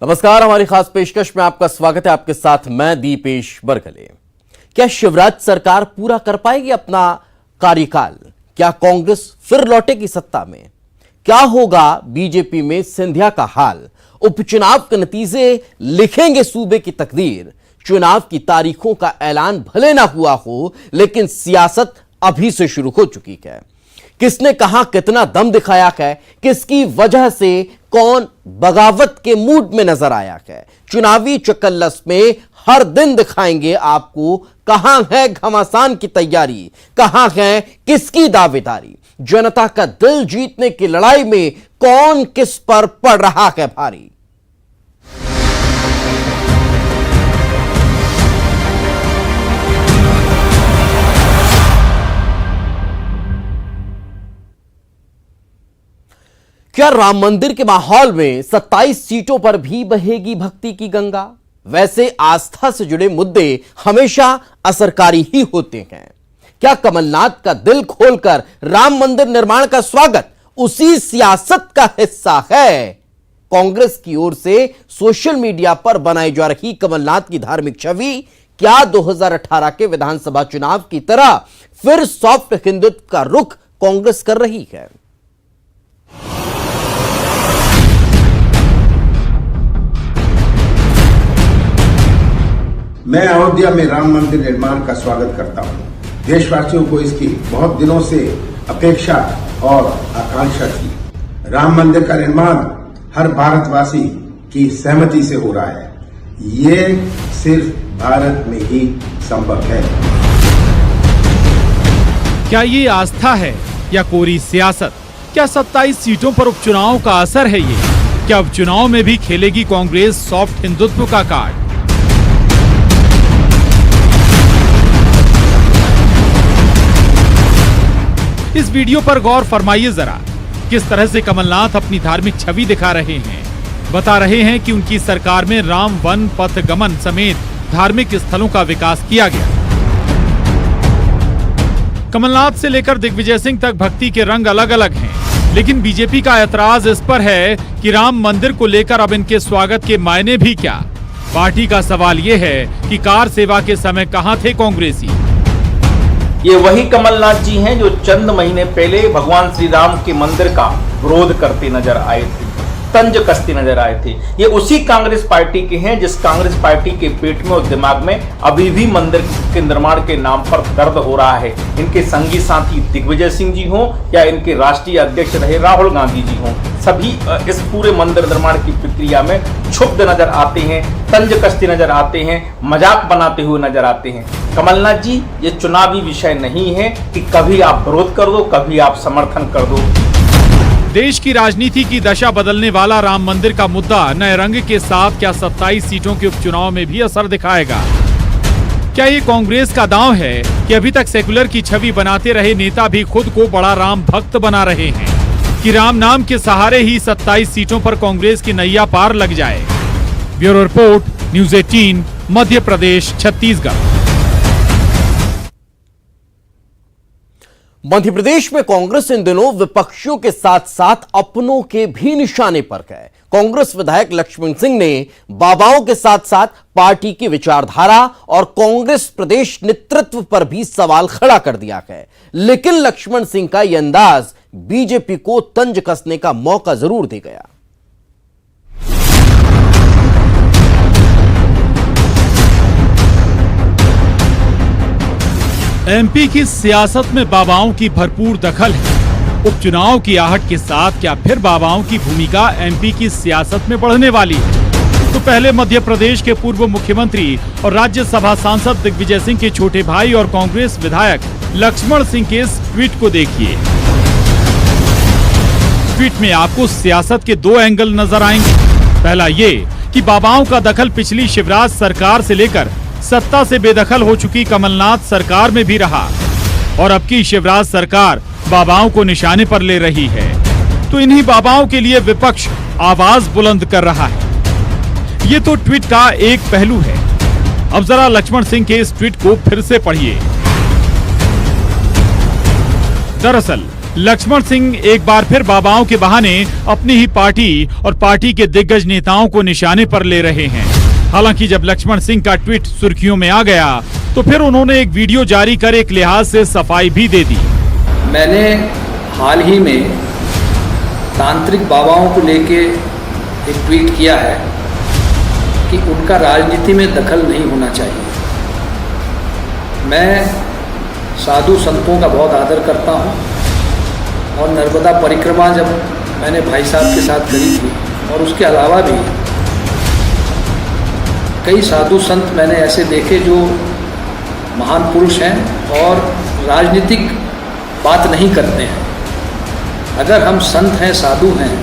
नमस्कार, हमारी खास पेशकश में आपका स्वागत है। आपके साथ मैं दीपेश बरगले। क्या शिवराज सरकार पूरा कर पाएगी अपना कार्यकाल? क्या कांग्रेस फिर लौटेगी सत्ता में? क्या होगा बीजेपी में सिंधिया का हाल? उपचुनाव के नतीजे लिखेंगे सूबे की तकदीर। चुनाव की तारीखों का ऐलान भले ना हुआ हो, लेकिन सियासत अभी से शुरू हो चुकी है। किसने कहां कितना दम दिखाया है, किसकी वजह से कौन बगावत के मूड में नजर आया है, चुनावी चकल्लस में हर दिन दिखाएंगे आपको कहां है घमासान की तैयारी, कहां है किसकी दावेदारी। जनता का दिल जीतने की लड़ाई में कौन किस पर पड़ रहा है भारी। क्या राम मंदिर के माहौल में 27 सीटों पर भी बहेगी भक्ति की गंगा? वैसे आस्था से जुड़े मुद्दे हमेशा असरकारी ही होते हैं। क्या कमलनाथ का दिल खोलकर राम मंदिर निर्माण का स्वागत उसी सियासत का हिस्सा है? कांग्रेस की ओर से सोशल मीडिया पर बनाई जा रही कमलनाथ की धार्मिक छवि क्या 2018 के विधानसभा चुनाव की तरह फिर सॉफ्ट हिंदुत्व का रुख कांग्रेस कर रही है? मैं अयोध्या में राम मंदिर निर्माण का स्वागत करता हूं। देशवासियों को इसकी बहुत दिनों से अपेक्षा और आकांक्षा थी। राम मंदिर का निर्माण हर भारतवासी की सहमति से हो रहा है। ये सिर्फ भारत में ही संभव है। क्या ये आस्था है या कोरी सियासत? क्या 27 सीटों पर उपचुनाव का असर है ये? क्या उपचुनाव में भी खेलेगी कांग्रेस सॉफ्ट हिंदुत्व का कार्ड? इस वीडियो पर गौर फरमाइए जरा। किस तरह से कमलनाथ अपनी धार्मिक छवि दिखा रहे हैं। बता रहे हैं कि उनकी सरकार में राम वन पथ गमन समेत धार्मिक स्थलों का विकास किया गया। कमलनाथ से लेकर दिग्विजय सिंह तक भक्ति के रंग अलग अलग हैं, लेकिन बीजेपी का ऐतराज इस पर है कि राम मंदिर को लेकर अब इनके स्वागत के मायने भी क्या। पार्टी का सवाल ये है कि कार सेवा के समय कहां थे कांग्रेसी। ये वही कमलनाथ जी हैं जो चंद महीने पहले भगवान श्री राम के मंदिर का विरोध करते नजर आए थे, तंज कसते नजर आए थे। ये उसी कांग्रेस पार्टी के हैं जिस कांग्रेस पार्टी के पेट में और दिमाग में अभी भी मंदिर के निर्माण के नाम पर दर्द हो रहा है। इनके संगी साथी दिग्विजय सिंह जी हों या इनके राष्ट्रीय अध्यक्ष रहे राहुल गांधी जी हों, सभी इस पूरे मंदिर निर्माण की प्रक्रिया में क्षुब्ध नजर आते हैं, तंज कसते नजर आते हैं, मजाक बनाते हुए नजर आते हैं। कमलनाथ जी, ये चुनावी विषय नहीं है कि कभी आप विरोध कर दो, कभी आप समर्थन कर दो। देश की राजनीति की दशा बदलने वाला राम मंदिर का मुद्दा नए रंग के साथ क्या 27 सीटों के उपचुनाव में भी असर दिखाएगा? क्या ये कांग्रेस का दांव है कि अभी तक सेकुलर की छवि बनाते रहे नेता भी खुद को बड़ा राम भक्त बना रहे हैं कि राम नाम के सहारे ही 27 सीटों पर कांग्रेस की नैया पार लग जाए? Bureau report, news 18, Madhya Pradesh, Chhattisgarh. Madhya Pradesh में कांग्रेस इन दिनों विपक्षियों के साथ साथ अपनों के भी निशाने पर है। कांग्रेस विधायक लक्ष्मण सिंह ने बाबाओं के साथ साथ पार्टी की विचारधारा और कांग्रेस प्रदेश नेतृत्व पर भी सवाल खड़ा कर दिया है। लेकिन लक्ष्मण सिंह का यह अंदाज बीजेपी को तंज कसने का मौका जरूर दे गया। एमपी की सियासत में बाबाओं की भरपूर दखल है। उपचुनाव की आहट के साथ क्या फिर बाबाओं की भूमिका एमपी की सियासत में बढ़ने वाली है? तो पहले मध्य प्रदेश के पूर्व मुख्यमंत्री और राज्यसभा सांसद दिग्विजय सिंह के छोटे भाई और कांग्रेस विधायक लक्ष्मण सिंह के इस ट्वीट को देखिए। ट्वीट में आपको सियासत के दो एंगल नजर आएंगे। पहला ये कि बाबाओं का दखल पिछली शिवराज सरकार से लेकर सत्ता से बेदखल हो चुकी कमलनाथ सरकार में भी रहा और अब की शिवराज सरकार बाबाओं को निशाने पर ले रही है। तो इन्हीं बाबाओं के लिए विपक्ष आवाज बुलंद कर रहा है। ये तो ट्वीट का एक पहलू है। अब जरा लक्ष्मण सिंह के इस ट्वीट को फिर से पढ़िए। दरअसल लक्ष्मण सिंह एक बार फिर बाबाओं के बहाने अपनी ही पार्टी और पार्टी के दिग्गज नेताओं को निशाने पर ले रहे हैं। हालांकि जब लक्ष्मण सिंह का ट्वीट सुर्खियों में आ गया तो फिर उन्होंने एक वीडियो जारी कर एक लिहाज से सफाई भी दे दी। मैंने हाल ही में तांत्रिक बाबाओं को लेके एक ट्वीट किया है कि उनका राजनीति में दखल नहीं होना चाहिए। मैं साधु संतों का बहुत आदर करता हूं और नर्मदा परिक्रमा जब मैंने भाई साहब के साथ करी थी और उसके अलावा भी कई साधु संत मैंने ऐसे देखे जो महान पुरुष हैं और राजनीतिक बात नहीं करते हैं। अगर हम संत हैं, साधु हैं,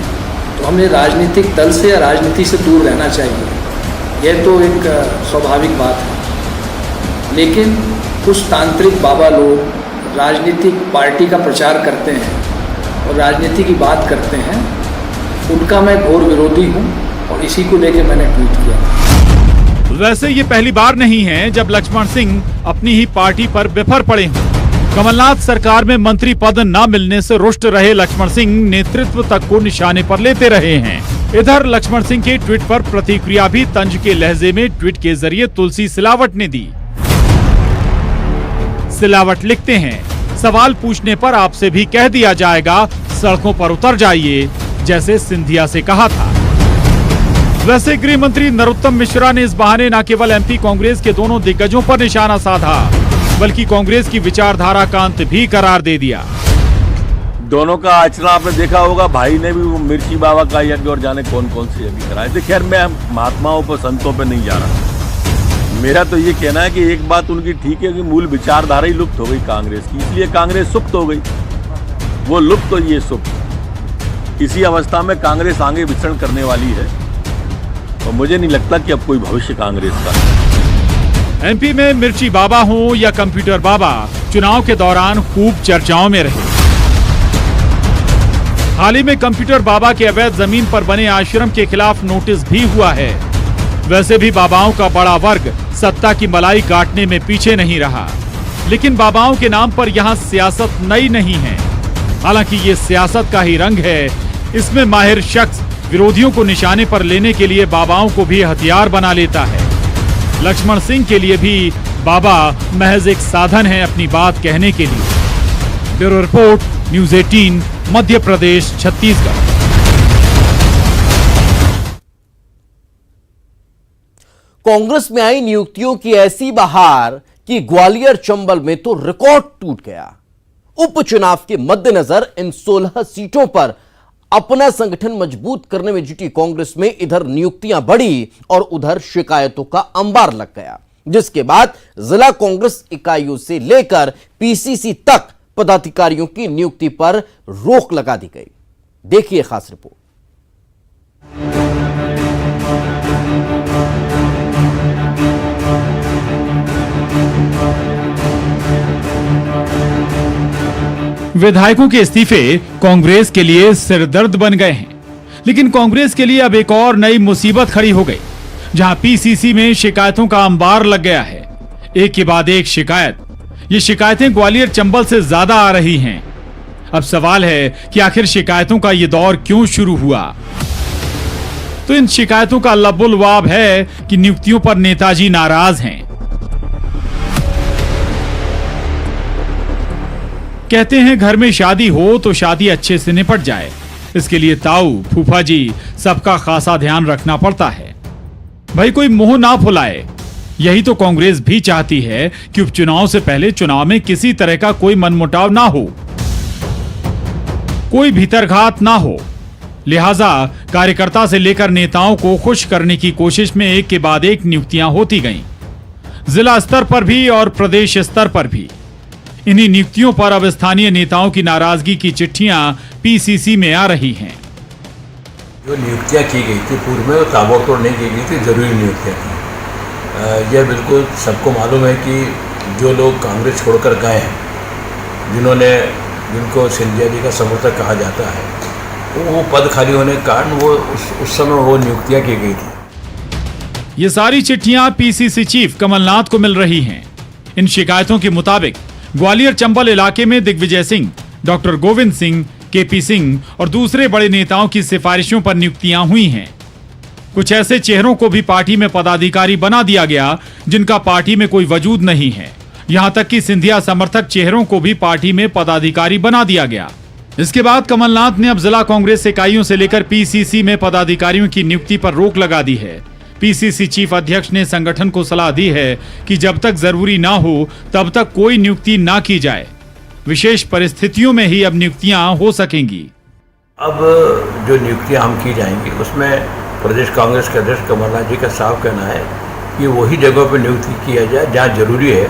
तो हमें राजनीतिक दल से या राजनीति से दूर रहना चाहिए। यह तो एक स्वाभाविक बात है। लेकिन कुछ तांत्रिक बाबा लोग राजनीतिक पार्टी का प्रचार करते हैं और राजनीति की बात करते हैं, उनका मैं घोर विरोधी हूं और इसी को लेकर मैंने ट्वीट किया। वैसे ये पहली बार नहीं है जब लक्ष्मण सिंह अपनी ही पार्टी पर बिफर पड़े हैं। कमलनाथ सरकार में मंत्री पद न मिलने से रुष्ट रहे लक्ष्मण सिंह नेतृत्व तक को निशाने पर लेते रहे हैं। इधर लक्ष्मण सिंह के ट्वीट पर प्रतिक्रिया भी तंज के लहजे में ट्वीट के जरिए तुलसी सिलावट ने दी। सिलावट लिखते हैं, सवाल पूछने पर आपसे भी कह दिया जाएगा सड़कों पर उतर जाइए, जैसे सिंधिया से कहा था। वैसे गृह मंत्री नरोत्तम मिश्रा ने इस बहाने न केवल एमपी कांग्रेस के दोनों दिग्गजों पर निशाना साधा, बल्कि कांग्रेस की विचारधारा का अंत भी करार दे दिया। दोनों का आचरण आपने देखा होगा। भाई ने भी वो मिर्ची बाबा का यज्ञ और जाने कौन कौन से यज्ञ कराए थे। खैर मैं महात्माओं पर, संतों पर नहीं जा रहा। मेरा तो ये कहना है कि एक बात उनकी ठीक है कि मूल विचारधारा ही लुप्त हो गई कांग्रेस की, इसलिए कांग्रेस सुप्त हो गई। वो लुप्त और ये सुप्त। इसी अवस्था में कांग्रेस आगे विचरण करने वाली है और मुझे नहीं लगता कि अब कोई भविष्य कांग्रेस का। एमपी में मिर्ची बाबा हो या कंप्यूटर बाबा, चुनाव के दौरान खूब चर्चाओं में रहे। हाल ही में कंप्यूटर बाबा के अवैध जमीन पर बने आश्रम के खिलाफ नोटिस भी हुआ है। वैसे भी बाबाओं का बड़ा वर्ग सत्ता की मलाई काटने में पीछे नहीं रहा, लेकिन बाबाओं के नाम पर यहाँ सियासत नई नहीं है। हालांकि ये सियासत का ही रंग है। इसमें माहिर शख्स विरोधियों को निशाने पर लेने के लिए बाबाओं को भी हथियार बना लेता है। लक्ष्मण सिंह के लिए भी बाबा महज एक साधन है अपनी बात कहने के लिए। Bureau report, news 18, Madhya Pradesh, Chhattisgarh. Congress में आई नियुक्तियों की ऐसी बहार कि ग्वालियर चंबल में तो रिकॉर्ड टूट गया। उपचुनाव के मद्देनजर इन 16 सीटों पर अपना संगठन मजबूत करने में जुटी कांग्रेस में इधर नियुक्तियां बढ़ी और उधर शिकायतों का अंबार लग गया, जिसके बाद जिला कांग्रेस इकाइयों से लेकर पीसीसी तक पदाधिकारियों की नियुक्ति पर रोक लगा दी गई। देखिए खास रिपोर्ट। विधायकों के इस्तीफे कांग्रेस के लिए सिरदर्द बन गए हैं, लेकिन कांग्रेस के लिए अब एक और नई मुसीबत खड़ी हो गई, जहां पीसीसी में शिकायतों का अंबार लग गया है। एक के बाद एक शिकायत। ये शिकायतें ग्वालियर चंबल से ज्यादा आ रही हैं। अब सवाल है कि आखिर शिकायतों का ये दौर क्यों शुरू हुआ। तो इन शिकायतों का लबुलवाब है कि नियुक्तियों पर नेताजी नाराज हैं। कहते हैं घर में शादी हो तो शादी अच्छे से निपट जाए, इसके लिए ताऊ, फूफा जी सबका खासा ध्यान रखना पड़ता है। भाई कोई मुंह ना फुलाए। यही तो कांग्रेस भी चाहती है कि उपचुनाव से पहले चुनाव में किसी तरह का कोई मनमुटाव ना हो, कोई भीतरघात ना हो। लिहाजा कार्यकर्ता से लेकर नेताओं को खुश करने की कोशिश में एक के बाद एक नियुक्तियां होती गईं, जिला स्तर पर भी और प्रदेश स्तर पर भी। इन्हीं नियुक्तियों पर अब स्थानीय नेताओं की नाराजगी की चिट्ठियां पीसीसी में आ रही हैं। जो नियुक्तियां की गई थी पूर्व में, वो ताबड़तोड़ नहीं की गई थी, जरूरी नियुक्तियां थी। यह बिल्कुल सबको मालूम है कि जो लोग कांग्रेस छोड़कर गए हैं, जिनको सिंधिया जी का समर्थक कहा जाता है, वो पद खाली होने के कारण वो उस समय वो नियुक्तियां की गई थी। ये सारी चिट्ठियां पीसीसी चीफ कमलनाथ को मिल रही हैं। इन शिकायतों के मुताबिक ग्वालियर चंबल इलाके में दिग्विजय सिंह, डॉक्टर गोविंद सिंह, केपी सिंह और दूसरे बड़े नेताओं की सिफारिशों पर नियुक्तियां हुई हैं। कुछ ऐसे चेहरों को भी पार्टी में पदाधिकारी बना दिया गया जिनका पार्टी में कोई वजूद नहीं है। यहां तक कि सिंधिया समर्थक चेहरों को भी पार्टी में पदाधिकारी बना दिया गया। इसके बाद कमलनाथ ने अब जिला कांग्रेस इकाइयों से लेकर पीसीसी में पदाधिकारियों की नियुक्ति पर रोक लगा दी है। पीसीसी चीफ अध्यक्ष ने संगठन को सलाह दी है कि जब तक जरूरी ना हो तब तक कोई नियुक्ति ना की जाए। विशेष परिस्थितियों में ही अब नियुक्तियां हो सकेंगी। अब जो नियुक्तियां हम की जाएंगी उसमें प्रदेश कांग्रेस के अध्यक्ष कमलनाथ जी का साफ कहना है कि वही जगह पर नियुक्ति किया जाए जहाँ जरूरी है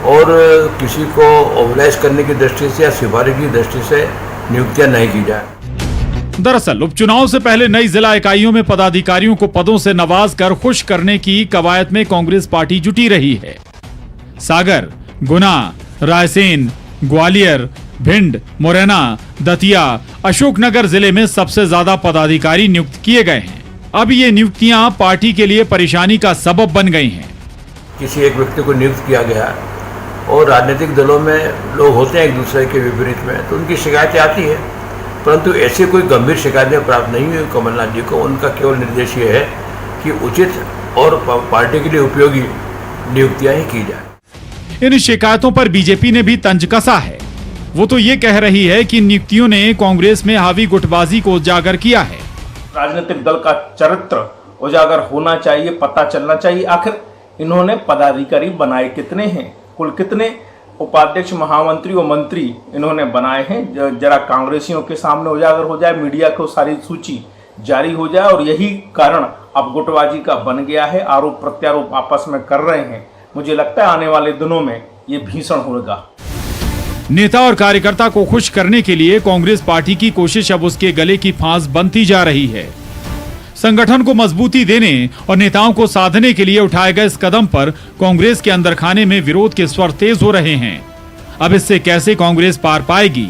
और किसी को ओबलाइज करने की दृष्टि से या सिफारिश की दृष्टि से नियुक्तियां नहीं की जाए। दरअसल उपचुनाव से पहले नई जिला इकाइयों में पदाधिकारियों को पदों से नवाज कर खुश करने की कवायद में कांग्रेस पार्टी जुटी रही है। सागर, गुना, रायसेन, ग्वालियर, भिंड, मुरैना, दतिया, अशोकनगर जिले में सबसे ज्यादा पदाधिकारी नियुक्त किए गए हैं। अब ये नियुक्तियां पार्टी के लिए परेशानी का सबब बन गई हैं। किसी एक व्यक्ति को नियुक्त किया गया और राजनीतिक दलों में लोग होते हैं एक दूसरे के विपरीत में, तो उनकी शिकायतें आती है, परंतु ऐसी कोई गंभीर शिकायतें प्राप्त नहीं हुई कमलनाथ जी को। उनका केवल निर्देश ये है कि उचित और पार्टी के लिए उपयोगी नियुक्तियां ही की जाए। इन शिकायतों पर बीजेपी ने भी तंज कसा है। वो तो ये कह रही है कि नियुक्तियों ने कांग्रेस में हावी गुटबाजी को उजागर किया है। राजनीतिक दल का चरित्र उजागर होना चाहिए, पता चलना चाहिए आखिर इन्होंने पदाधिकारी बनाए कितने हैं, कुल कितने उपाध्यक्ष, महामंत्री और मंत्री इन्होंने बनाए हैं। जरा कांग्रेसियों के सामने उजागर हो जाए, मीडिया को सारी सूची जारी हो जाए। और यही कारण अब गुटबाजी का बन गया है। आरोप प्रत्यारोप आपस में कर रहे हैं। मुझे लगता है आने वाले दिनों में ये भीषण होगा। नेता और कार्यकर्ता को खुश करने के लिए कांग्रेस पार्टी की कोशिश अब उसके गले की फांस बनती जा रही है। संगठन को मजबूती देने और नेताओं को साधने के लिए उठाए गए इस कदम पर कांग्रेस के अंदर खाने में विरोध के स्वर तेज हो रहे हैं। अब इससे कैसे कांग्रेस पार पाएगी?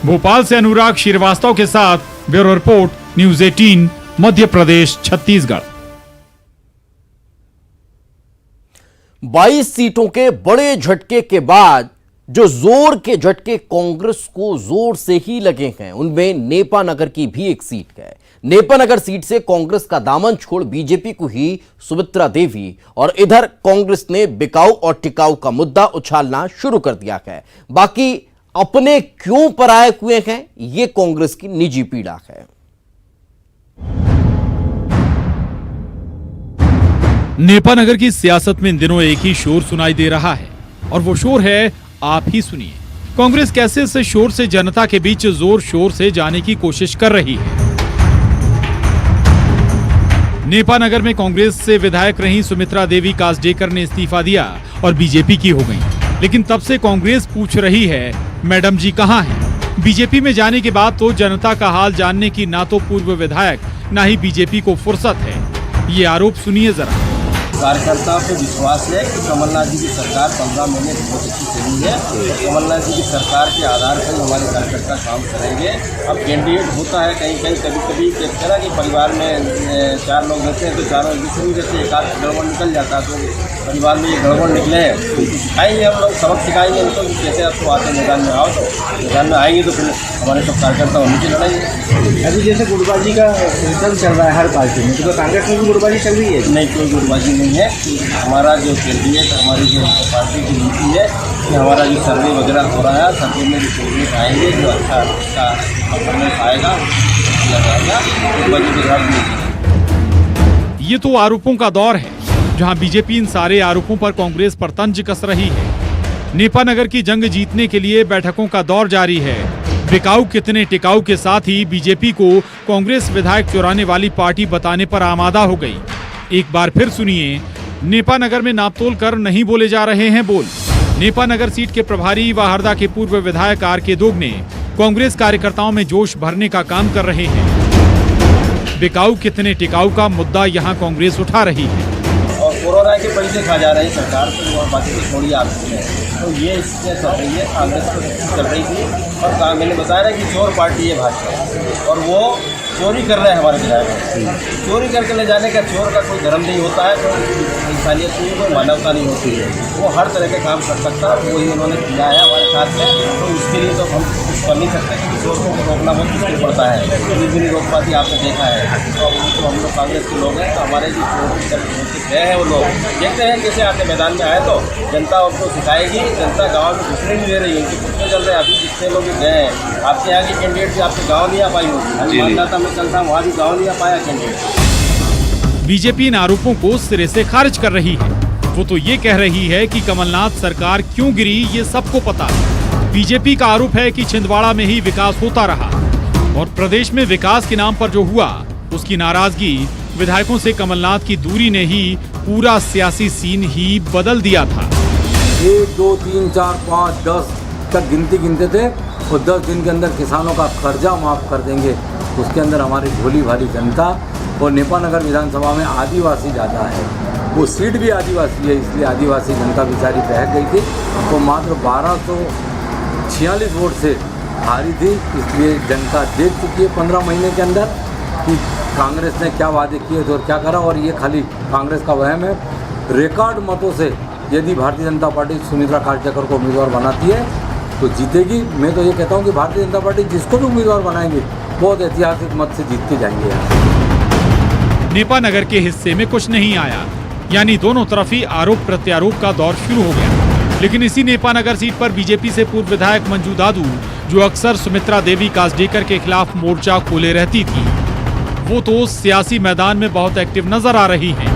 भोपाल से अनुराग श्रीवास्तव के साथ bureau report, news 18, Madhya Pradesh, Chhattisgarh. 22 सीटों के बड़े झटके के बाद जो जोर के झटके कांग्रेस को जोर से ही लगे हैं, उनमें नेपानगर की भी एक सीट है। नेपानगर सीट से कांग्रेस का दामन छोड़ बीजेपी को ही सुमित्रा देवी और इधर कांग्रेस ने बिकाऊ और टिकाऊ का मुद्दा उछालना शुरू कर दिया है। बाकी अपने क्यों पराये हुए हैं, ये कांग्रेस की निजी पीड़ा है। नेपानगर की सियासत में इन दिनों एक ही शोर सुनाई दे रहा है और वो शोर है, आप ही सुनिए। कांग्रेस कैसे इस शोर से जनता के बीच जोर शोर से जाने की कोशिश कर रही है। नेपानगर में कांग्रेस से विधायक रही सुमित्रा देवी कासडेकर ने इस्तीफा दिया और बीजेपी की हो गई। लेकिन तब से कांग्रेस पूछ रही है, मैडम जी कहां हैं? बीजेपी में जाने के बाद तो जनता का हाल जानने की ना तो पूर्व विधायक ना ही बीजेपी को फुर्सत है। ये आरोप सुनिए जरा। कार्यकर्ताओं पे विश्वास है कि कमलनाथ जी की सरकार 15 महीने बहुत अच्छी चली है। कमलनाथ जी की सरकार के आधार पर हमारे कार्यकर्ता काम करेंगे। अब कैंडिडेट होता है कहीं कहीं कभी कहते हैं कि परिवार में 4 लोग रहते हैं तो चारों दूसरे भी रहते हैं, एक आध गड़बड़ निकल जाता है तो परिवार में ये गड़बड़ निकले हैं तो सिखाएंगे, हम लोग सबक सिखाएंगे उनको कि कैसे अब तो आते मैदान में आओ, तो मैदान में आएंगे तो फिर हमारे सब कार्यकर्ता उनकी लड़ाई। अभी जैसे गुटबाजी का सिस्टम चल रहा है हर पार्टी में, तो कांग्रेस में भी गुटबाजी चल रही है? नहीं, कोई गुटबाजी नहीं है। हमारा जो कैंडिडेट, हमारी जो पार्टी की नीति है कि हमारा जो सर्वे वगैरह हो रहा है, सर्वे में जो कैंडिडेट आएंगे जो अच्छा उसका परफॉर्मेंस आएगा किया जाएगा, गुटबाजी के खिलाफ नहीं। ये तो आरोपों का दौर है जहां बीजेपी इन सारे आरोपों पर कांग्रेस पर तंज कस रही है। नेपानगर की जंग जीतने के लिए बैठकों का दौर जारी है। बिकाऊ कितने टिकाऊ के साथ ही बीजेपी को कांग्रेस विधायक चुराने वाली पार्टी बताने पर आमादा हो गई। एक बार फिर सुनिए, नेपानगर में नापतोल कर नहीं बोले जा रहे हैं बोल। नेपानगर सीट के प्रभारी व हरदा के पूर्व विधायक आर.के. दोगने कांग्रेस कार्यकर्ताओं में जोश भरने का काम कर रहे हैं। बिकाऊ कितने टिकाऊ का मुद्दा यहां कांग्रेस उठा रही है। और कोरोना के पैसे खा जा रही सरकार, तो वह बाकी तो थोड़ी आपकी है, तो ये इससे चल रही है। कांग्रेस चल रही थी और मैंने बताया ना कि चोर पार्टी है भाजपा, और वो चोरी कर रहे हैं हमारे विधायक। चोरी करके ले जाने का चोर का कोई धर्म नहीं होता है, कोई इंसानियत नहीं है, कोई मानवता नहीं होती है। वो हर तरह के काम कर सकता है, वही उन्होंने किया है हमारे साथ में। तो उसके लिए तो हम कुछ कर नहीं सकते, क्योंकि चोरों को रोकना बहुत मुश्किल पड़ता है। पुलिस भी नहीं रोक पाती, आपने देखा है। तो हम लोग कांग्रेस के लोग हैं, तो हमारे जो चोर गए हैं वो लोग देखते हैं कैसे आते मैदान में आए, तो जनता उनको सिखाएगी। जनता गाँव में घुसने नहीं दे रही है, उनके कुछ चल रहे हैं। अभी जितने लोग गए हैं, आपके यहाँ की कैंडिडेट भी आपके गाँव नहीं आ पाई होगी। मानदाता में चलता वहाँ भी गाँव नहीं आ पाया कैंडिडेट। बीजेपी इन आरोपों को सिरे से खारिज कर रही है। वो तो ये कह रही है कि कमलनाथ सरकार क्यों गिरी ये सबको पता है। बीजेपी का आरोप है कि छिंदवाड़ा में ही विकास होता रहा और प्रदेश में विकास के नाम पर जो हुआ उसकी नाराजगी विधायकों से कमलनाथ की दूरी ने ही पूरा सियासी सीन ही बदल दिया था। 1 2 3 4 5 10 तक गिनती गिनते थे और 10 दिन के अंदर किसानों का कर्जा माफ कर देंगे। उसके अंदर हमारी भोली भाली जनता और नेपानगर विधानसभा में आदिवासी ज़्यादा है, वो सीट भी आदिवासी है, इसलिए आदिवासी जनता बेचारी बह गई थी। तो मात्र 1246 वोट से हारी थी। इसलिए जनता देख चुकी है 15 महीने के अंदर कि कांग्रेस ने क्या वादे किए थे और क्या करा। और ये खाली कांग्रेस का वहम है। रिकॉर्ड मतों से यदि भारतीय जनता पार्टी सुमित्रा खारचक्कर को उम्मीदवार बनाती है तो जीतेगी। मैं तो ये कहता हूँ कि भारतीय जनता पार्टी जिसको भी उम्मीदवार बनाएंगे बहुत ऐतिहासिक मत से जीत के जाएंगे यहाँ। नेपानगर के हिस्से में कुछ नहीं आया, यानी दोनों तरफ ही आरोप प्रत्यारोप का दौर शुरू हो गया। लेकिन इसी नेपानगर सीट पर बीजेपी से पूर्व विधायक मंजू दादू, जो अक्सर सुमित्रा देवी कासडेकर के खिलाफ मोर्चा खोले रहती थी, वो तो सियासी मैदान में बहुत एक्टिव नजर आ रही हैं।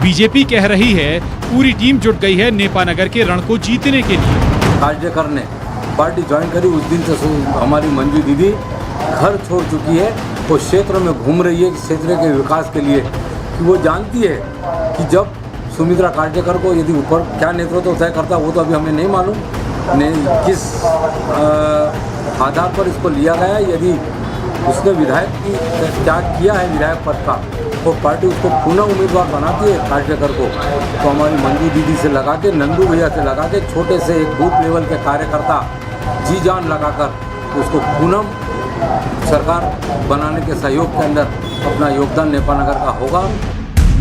बीजेपी कह रही है पूरी टीम जुट गई है नेपानगर के रण को जीतने के लिए। कासडेकर ने पार्टी ज्वाइन करी उस दिन से हमारी मंजू दीदी घर छोड़ चुकी है, वो क्षेत्र में घूम रही है क्षेत्र के विकास के लिए। कि वो जानती है कि जब सुमित्रा खारचक्कर को यदि ऊपर क्या नेतृत्व तय करता वो तो अभी हमें नहीं मालूम, किस आधार पर इसको लिया गया। यदि उसने विधायक की क्या किया है विधायक पद का, तो पार्टी उसको पुनः उम्मीदवार बनाती है खारचक्कर को, तो हमारी मंजू दीदी से लगा के, नंदू भैया से लगा के, छोटे से एक बूथ लेवल के कार्यकर्ता जी जान लगाकर उसको पुनः सरकार बनाने के सहयोग के अंदर अपना योगदान नेपानगर का होगा।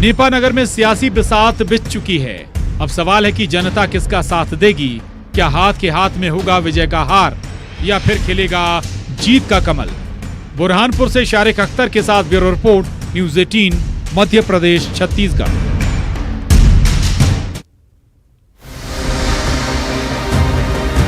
नेपानगर में सियासी बिसात बिछ चुकी है। अब सवाल है कि जनता किसका साथ देगी। क्या हाथ के हाथ में होगा विजय का हार या फिर खिलेगा जीत का कमल। बुरहानपुर से शारिक अख्तर के साथ bureau report, news 18 Madhya Pradesh, Chhattisgarh.